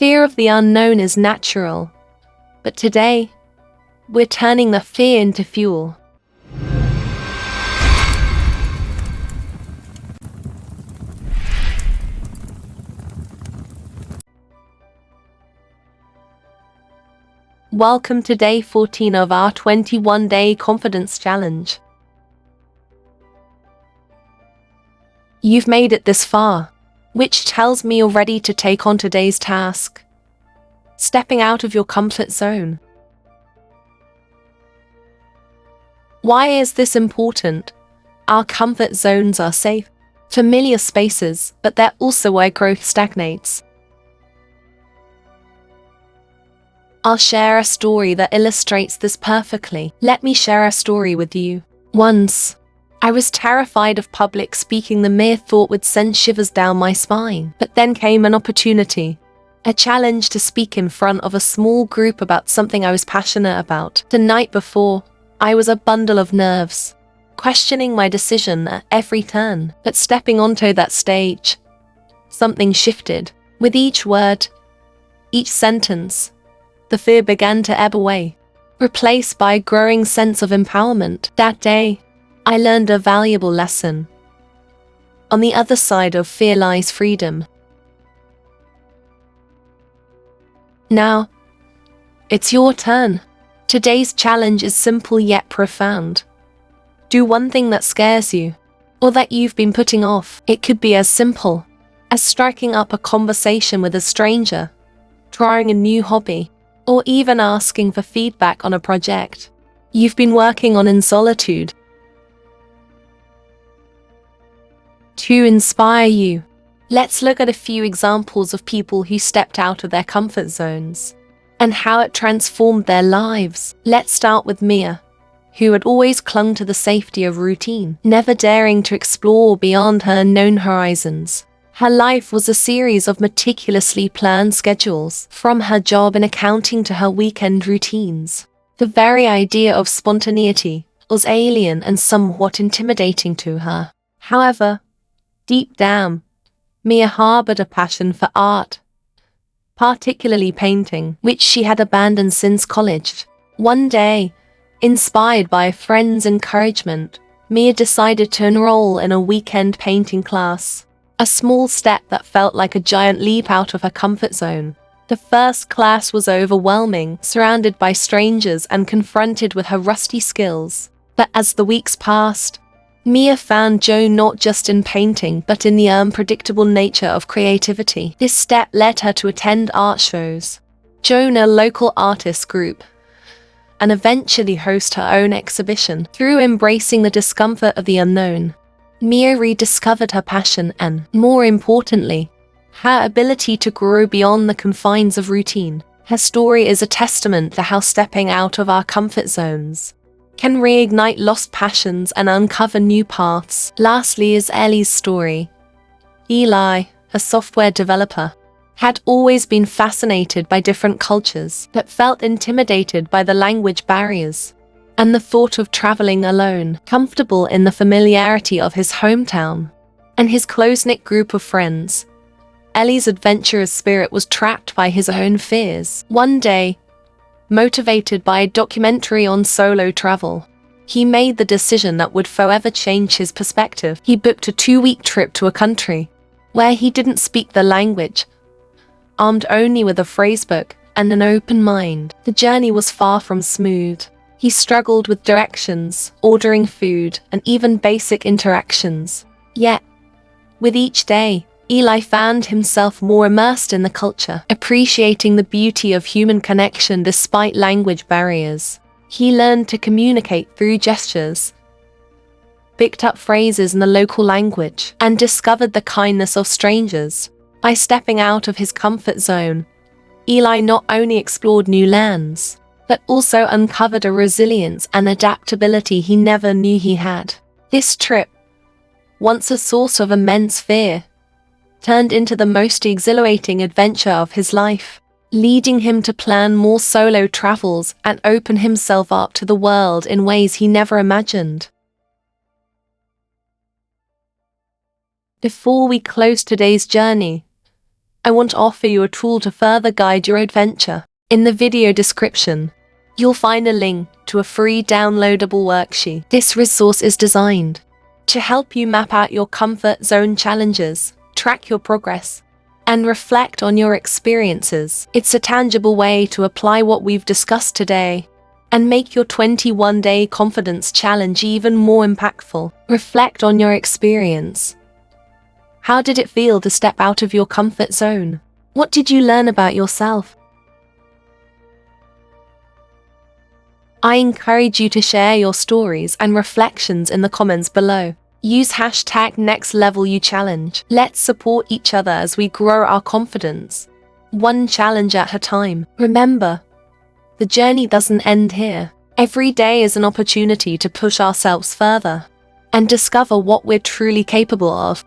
Fear of the unknown is natural, but today, we're turning the fear into fuel. Welcome to day 14 of our 21-day confidence challenge. You've made it this far, which tells me you're ready to take on today's task, stepping out of your comfort zone. Why is this important? Our comfort zones are safe, familiar spaces, but they're also where growth stagnates. I'll share a story that illustrates this perfectly. Let me share a story with you. Once, I was terrified of public speaking. The mere thought would send shivers down my spine. But then came an opportunity. A challenge to speak in front of a small group about something I was passionate about. The night before, I was a bundle of nerves, questioning my decision at every turn. But stepping onto that stage, something shifted. With each word, each sentence, the fear began to ebb away, replaced by a growing sense of empowerment. That day, I learned a valuable lesson. On the other side of fear lies freedom. Now, it's your turn. Today's challenge is simple yet profound. Do one thing that scares you, or that you've been putting off. It could be as simple as striking up a conversation with a stranger, trying a new hobby, or even asking for feedback on a project you've been working on in solitude. To inspire you, let's look at a few examples of people who stepped out of their comfort zones and how it transformed their lives. Let's start with Mia, who had always clung to the safety of routine, never daring to explore beyond her known horizons. Her life was a series of meticulously planned schedules, from her job in accounting to her weekend routines. The very idea of spontaneity was alien and somewhat intimidating to her. However, deep down, Mia harbored a passion for art, particularly painting, which she had abandoned since college. One day, inspired by a friend's encouragement, Mia decided to enroll in a weekend painting class. A small step that felt like a giant leap out of her comfort zone. The first class was overwhelming, surrounded by strangers and confronted with her rusty skills. But as the weeks passed, Mia found joy not just in painting but in the unpredictable nature of creativity. This step led her to attend art shows, join a local artist group, and eventually host her own exhibition. Through embracing the discomfort of the unknown, Mia rediscovered her passion and, more importantly, her ability to grow beyond the confines of routine. Her story is a testament to how stepping out of our comfort zones can reignite lost passions and uncover new paths. Lastly is Ellie's story. Eli, a software developer, had always been fascinated by different cultures, but felt intimidated by the language barriers and the thought of traveling alone. Comfortable in the familiarity of his hometown and his close-knit group of friends, Ellie's adventurous spirit was trapped by his own fears. One day, motivated by a documentary on solo travel, he made the decision that would forever change his perspective. He booked a 2-week trip to a country where he didn't speak the language, armed only with a phrasebook and an open mind. The journey was far from smooth. He struggled with directions, ordering food, and even basic interactions. Yet, with each day, Eli found himself more immersed in the culture, appreciating the beauty of human connection despite language barriers. He learned to communicate through gestures, picked up phrases in the local language, and discovered the kindness of strangers. By stepping out of his comfort zone, Eli not only explored new lands, but also uncovered a resilience and adaptability he never knew he had. This trip, once a source of immense fear, turned into the most exhilarating adventure of his life, leading him to plan more solo travels and open himself up to the world in ways he never imagined. Before we close today's journey, I want to offer you a tool to further guide your adventure. In the video description, you'll find a link to a free downloadable worksheet. This resource is designed to help you map out your comfort zone challenges, track your progress, and reflect on your experiences. It's a tangible way to apply what we've discussed today and make your 21-day confidence challenge even more impactful. Reflect on your experience. How did it feel to step out of your comfort zone? What did you learn about yourself? I encourage you to share your stories and reflections in the comments below. Use hashtag #NextLevelYouChallenge. Let's support each other as we grow our confidence, one challenge at a time. Remember, the journey doesn't end here. Every day is an opportunity to push ourselves further and discover what we're truly capable of.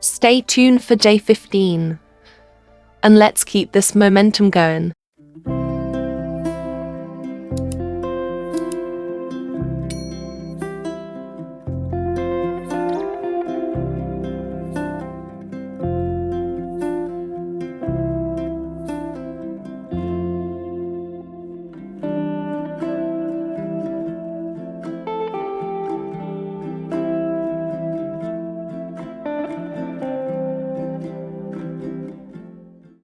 Stay tuned for day 15, and let's keep this momentum going.